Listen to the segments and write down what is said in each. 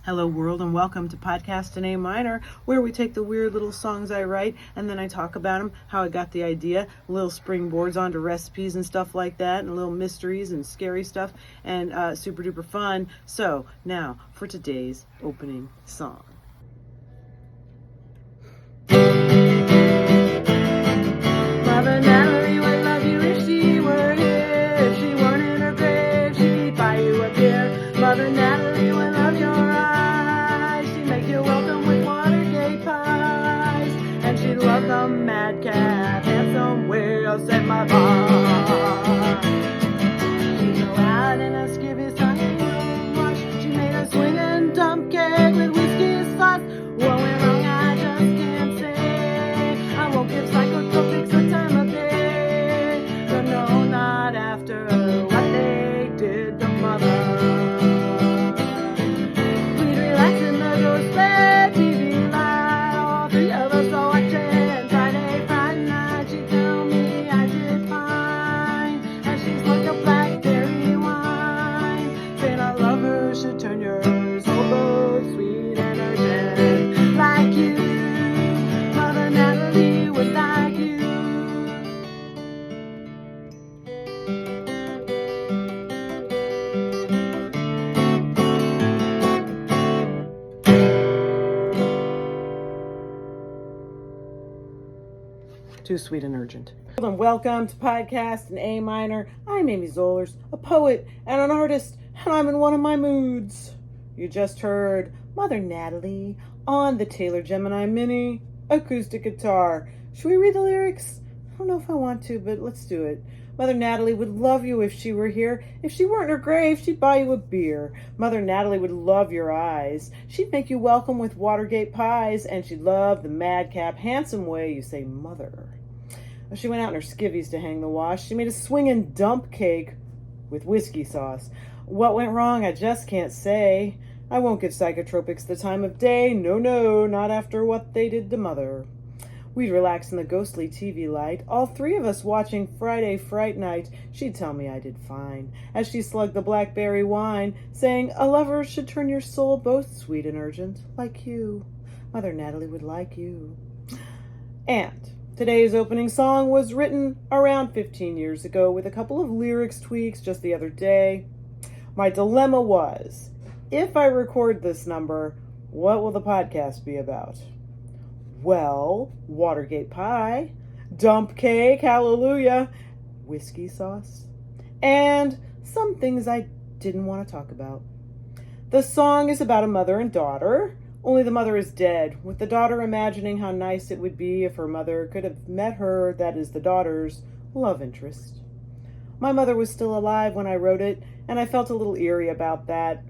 Hello world and welcome to Podcast in A Minor, where we take the weird little songs I write and then I talk about them, how I got the idea, little springboards onto recipes and stuff like that, and little mysteries and scary stuff, and super duper fun. So now for today's opening song. Mother Natalie would love you if she were here. If she weren't in her grave, she'd buy you a beer. Mother Natalie would love your eyes. She'd make you welcome with Watergate pies. And she'd love the madcap handsome way I said my bye. She'd go out in a skivvy Sunday wash. She made a swinging dump cake with whiskey sauce. What went wrong, I just can't say. I won't give psychotropics a time of day, but no, not after what they did to mother. We'd relax in the ghost bed, TV light, all three of us are watching. Friday night, she'd tell me I did fine, and she's like a blackberry wine, saying I love her, should turn yours over, sweet and urgent, like you. Mother Natalie would like you. Too sweet and urgent. And welcome to Podcast in A Minor. I'm Amy Zollers, a poet and an artist, and I'm in one of my moods. You just heard Mother Natalie on the Taylor Gemini Mini acoustic guitar. Should we read the lyrics? I don't know if I want to, but let's do it. Mother Natalie would love you if she were here. If she weren't in her grave, she'd buy you a beer. Mother Natalie would love your eyes. She'd make you welcome with Watergate pies, and she'd love the madcap, handsome way you say mother. She went out in her skivvies to hang the wash. She made a swinging dump cake with whiskey sauce. What went wrong, I just can't say. I won't give psychotropics the time of day. No, not after what they did to mother. We'd relax in the ghostly TV light, all three of us watching Friday Fright Night. She'd tell me I did fine, as she slugged the blackberry wine, saying, a lover should turn your soul both sweet and urgent, like you. Mother Natalie would like you. And today's opening song was written around 15 years ago with a couple of lyrics tweaks just the other day. My dilemma was, if I record this number, what will the podcast be about? Well, Watergate Pie, dump cake, hallelujah, whiskey sauce, and some things I didn't want to talk about. The song is about a mother and daughter, only the mother is dead, with the daughter imagining how nice it would be if her mother could have met her, that is the daughter's, love interest. My mother was still alive when I wrote it, and I felt a little eerie about that.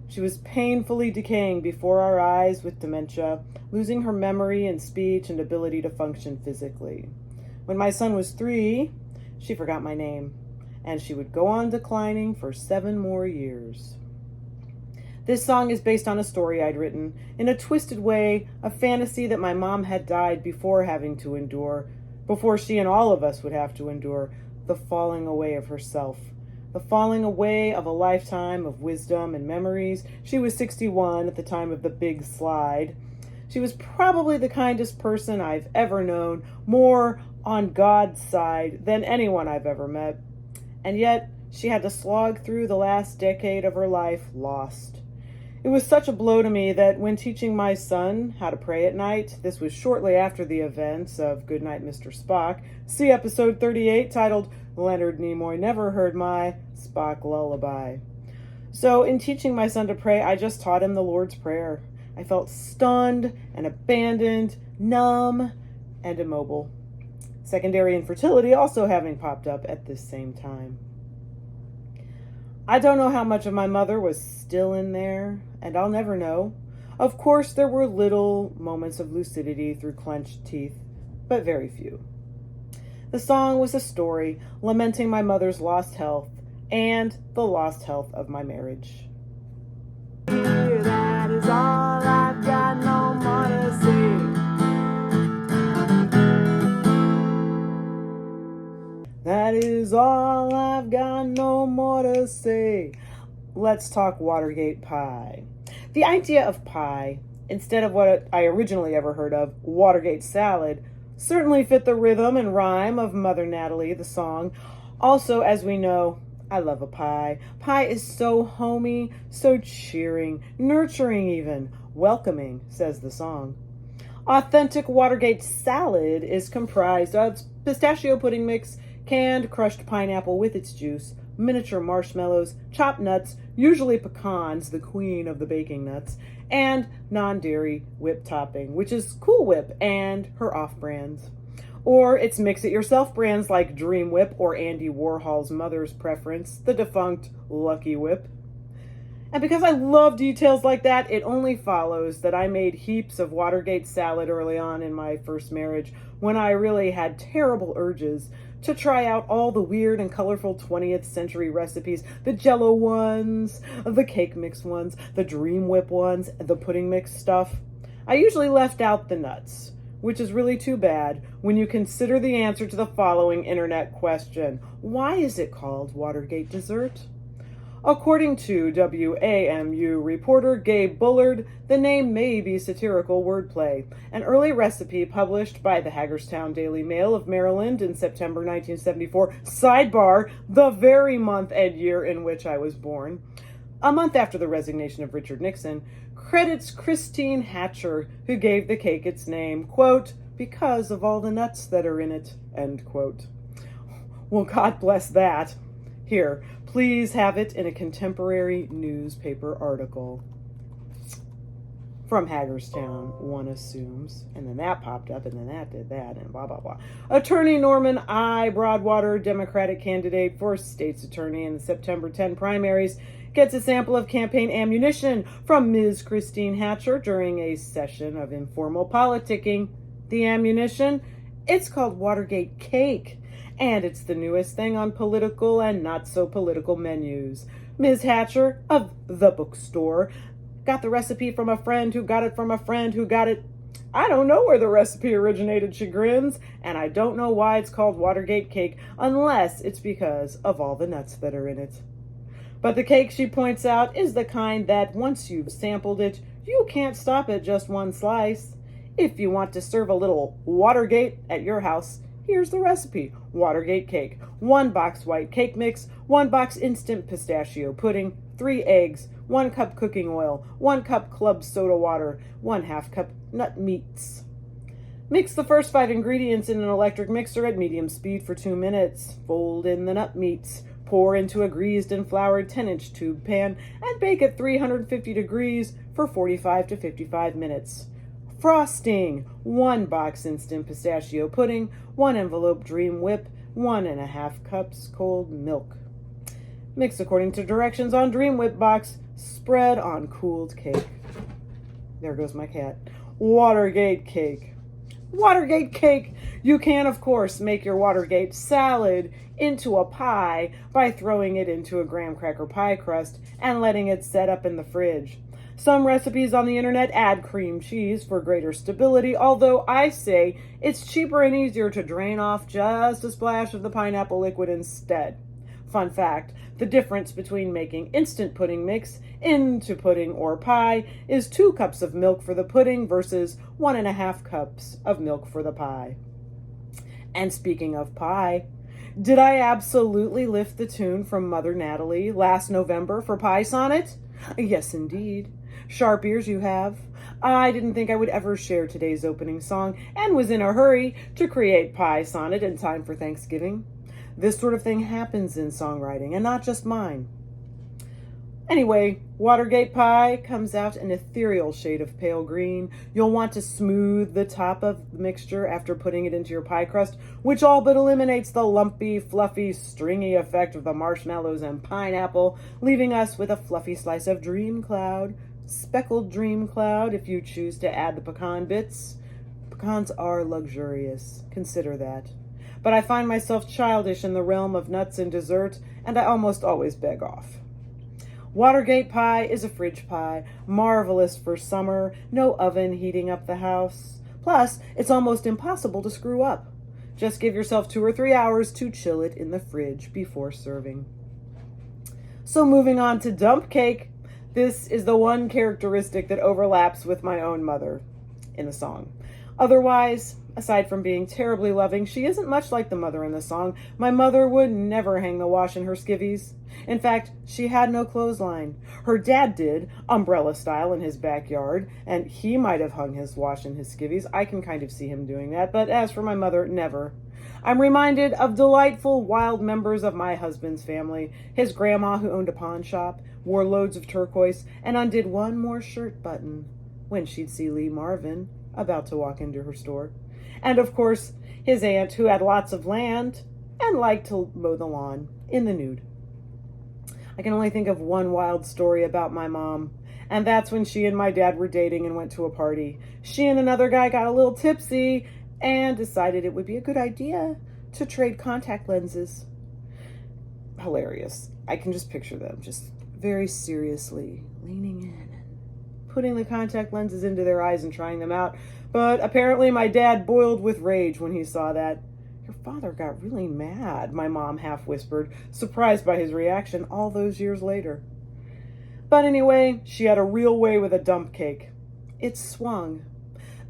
She was painfully decaying before our eyes with dementia, losing her memory and speech and ability to function physically. When my son was 3, she forgot my name, and she would go on declining for 7 more years. This song is based on a story I'd written, in a twisted way, a fantasy that my mom had died before having to endure, before she and all of us would have to endure, the falling away of herself. The falling away of a lifetime of wisdom and memories. She was 61 at the time of the big slide. She was probably the kindest person I've ever known, more on God's side than anyone I've ever met. And yet, she had to slog through the last decade of her life lost. It was such a blow to me that when teaching my son how to pray at night, this was shortly after the events of Goodnight, Mr. Spock, see episode 38 titled Leonard Nimoy Never Heard My Spock Lullaby. So in teaching my son to pray, I just taught him the Lord's Prayer. I felt stunned and abandoned, numb and immobile. Secondary infertility also having popped up at this same time. I don't know how much of my mother was still in there, and I'll never know. Of course, there were little moments of lucidity through clenched teeth, but very few. The song was a story lamenting my mother's lost health and the lost health of my marriage. That is all I've got, no more to say. That is all I've got, no more to say. Let's talk Watergate Pie. The idea of pie, instead of what I originally ever heard of, Watergate salad, certainly fit the rhythm and rhyme of Mother Natalie, the song. Also, as we know, I love a pie. Pie is so homey, so cheering, nurturing even, welcoming, says the song. Authentic Watergate salad is comprised of pistachio pudding mix, canned crushed pineapple with its juice, miniature marshmallows, chopped nuts, usually pecans, the queen of the baking nuts, and non-dairy whip topping, which is Cool Whip and her off-brands. Or it's mix-it-yourself brands like Dream Whip or Andy Warhol's mother's preference, the defunct Lucky Whip. And because I love details like that, it only follows that I made heaps of Watergate salad early on in my first marriage when I really had terrible urges to try out all the weird and colorful 20th century recipes, the Jell-O ones, the cake mix ones, the Dream Whip ones, the pudding mix stuff. I usually left out the nuts, which is really too bad when you consider the answer to the following internet question. Why is it called Watergate dessert? According to WAMU reporter Gabe Bullard, the name may be satirical wordplay. An early recipe published by the Hagerstown Daily Mail of Maryland in September 1974, sidebar, the very month and year in which I was born, a month after the resignation of Richard Nixon, credits Christine Hatcher, who gave the cake its name, quote, because of all the nuts that are in it, end quote. Well, God bless that. Here, please have it in a contemporary newspaper article. From Hagerstown, one assumes. And then that popped up, and then that did that, and blah, blah, blah. Attorney Norman I. Broadwater, Democratic candidate for state's attorney in the September 10 primaries, gets a sample of campaign ammunition from Ms. Christine Hatcher during a session of informal politicking. The ammunition? It's called Watergate cake. And it's the newest thing on political and not so political menus. Ms. Hatcher of the bookstore got the recipe from a friend who got it from a friend who got it. I don't know where the recipe originated, she grins, and I don't know why it's called Watergate cake unless it's because of all the nuts that are in it. But the cake, she points out, is the kind that once you've sampled it, you can't stop at just one slice. If you want to serve a little Watergate at your house, here's the recipe. Watergate cake. 1 box white cake mix, 1 box instant pistachio pudding, 3 eggs, 1 cup cooking oil, 1 cup club soda water, 1/2 cup nut meats. Mix the first 5 ingredients in an electric mixer at medium speed for 2 minutes. Fold in the nut meats. Pour into a greased and floured 10-inch tube pan and bake at 350 degrees for 45 to 55 minutes. Frosting: 1 box instant pistachio pudding, 1 envelope Dream Whip, 1.5 cups cold milk. Mix according to directions on Dream Whip box. Spread on cooled cake. There goes my cat. Watergate cake. Watergate cake! You can, of course, make your Watergate salad into a pie by throwing it into a graham cracker pie crust and letting it set up in the fridge. Some recipes on the internet add cream cheese for greater stability, although I say it's cheaper and easier to drain off just a splash of the pineapple liquid instead. Fun fact, the difference between making instant pudding mix into pudding or pie is 2 cups of milk for the pudding versus 1.5 cups of milk for the pie. And speaking of pie, did I absolutely lift the tune from Mother Natalie last November for Pie Sonnet? Yes, indeed. Sharp ears you have. I didn't think I would ever share today's opening song and was in a hurry to create Pie Sonnet in time for Thanksgiving. This sort of thing happens in songwriting, and not just mine. Anyway, Watergate Pie comes out an ethereal shade of pale green. You'll want to smooth the top of the mixture after putting it into your pie crust, which all but eliminates the lumpy, fluffy, stringy effect of the marshmallows and pineapple, leaving us with a fluffy slice of dream cloud, speckled dream cloud if you choose to add the pecan bits. Pecans are luxurious, consider that. But I find myself childish in the realm of nuts and dessert, and I almost always beg off. Watergate pie is a fridge pie, marvelous for summer, no oven heating up the house. Plus, it's almost impossible to screw up. Just give yourself 2 or 3 hours to chill it in the fridge before serving. So moving on to dump cake. This is the one characteristic that overlaps with my own mother in the song. Otherwise, aside from being terribly loving, she isn't much like the mother in the song. My mother would never hang the wash in her skivvies. In fact, she had no clothesline. Her dad did, umbrella style, in his backyard, and he might have hung his wash in his skivvies. I can kind of see him doing that, but as for my mother, never. I'm reminded of delightful, wild members of my husband's family. His grandma, who owned a pawn shop, wore loads of turquoise, and undid one more shirt button when she'd see Lee Marvin about to walk into her store. And of course, his aunt, who had lots of land and liked to mow the lawn in the nude. I can only think of one wild story about my mom, and that's when she and my dad were dating and went to a party. She and another guy got a little tipsy and decided it would be a good idea to trade contact lenses. Hilarious. I can just picture them just very seriously leaning in and putting the contact lenses into their eyes and trying them out. But apparently my dad boiled with rage when he saw that. Your father got really mad, my mom half whispered, surprised by his reaction all those years later. But anyway, she had a real way with a dump cake. It swung.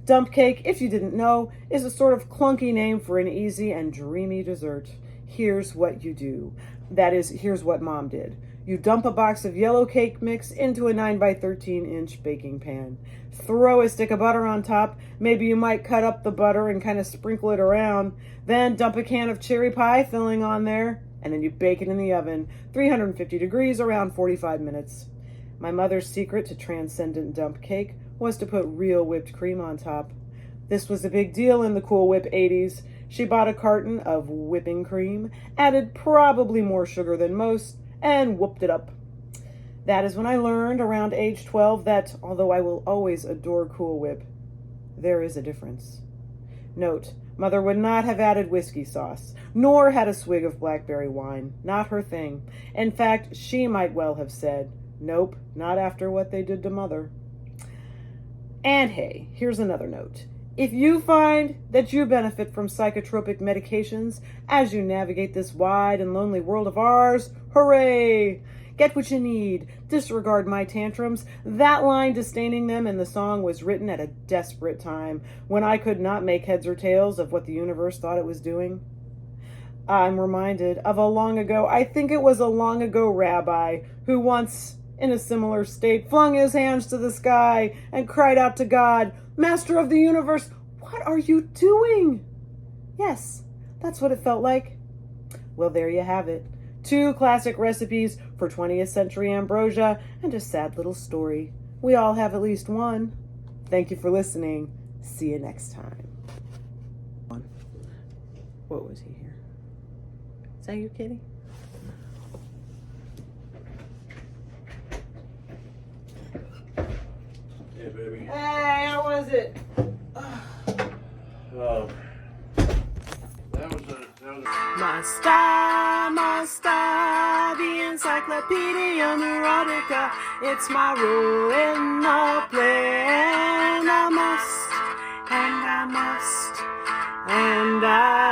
Dump cake, if you didn't know, is a sort of clunky name for an easy and dreamy dessert. Here's what you do. That is, here's what Mom did. You dump a box of yellow cake mix into a 9 by 13 inch baking pan. Throw a stick of butter on top. Maybe you might cut up the butter and kind of sprinkle it around. Then dump a can of cherry pie filling on there, and then you bake it in the oven, 350 degrees, around 45 minutes. My mother's secret to transcendent dump cake was to put real whipped cream on top. This was a big deal in the Cool Whip 80s. She bought a carton of whipping cream, added probably more sugar than most, and whooped it up. That is when I learned around age 12 that, although I will always adore Cool Whip, there is a difference. Note, Mother would not have added whiskey sauce, nor had a swig of blackberry wine. Not her thing. In fact, she might well have said, nope, not after what they did to Mother. And hey, here's another note. If you find that you benefit from psychotropic medications as you navigate this wide and lonely world of ours, hooray! Get what you need. Disregard my tantrums. That line disdaining them in the song was written at a desperate time when I could not make heads or tails of what the universe thought it was doing. I'm reminded of a long ago, I think it was a long ago rabbi who once, in a similar state, flung his hands to the sky and cried out to God, Master of the universe, what are you doing? Yes, that's what it felt like. Well, there you have it. 2 classic recipes for 20th century ambrosia and a sad little story. We all have at least one. Thank you for listening. See you next time. What was he here? Is that you, kitty? Hey, baby. Hey, how was it? That was a Must the Encyclopedia Neurotica. It's my role in the play, and I must, and I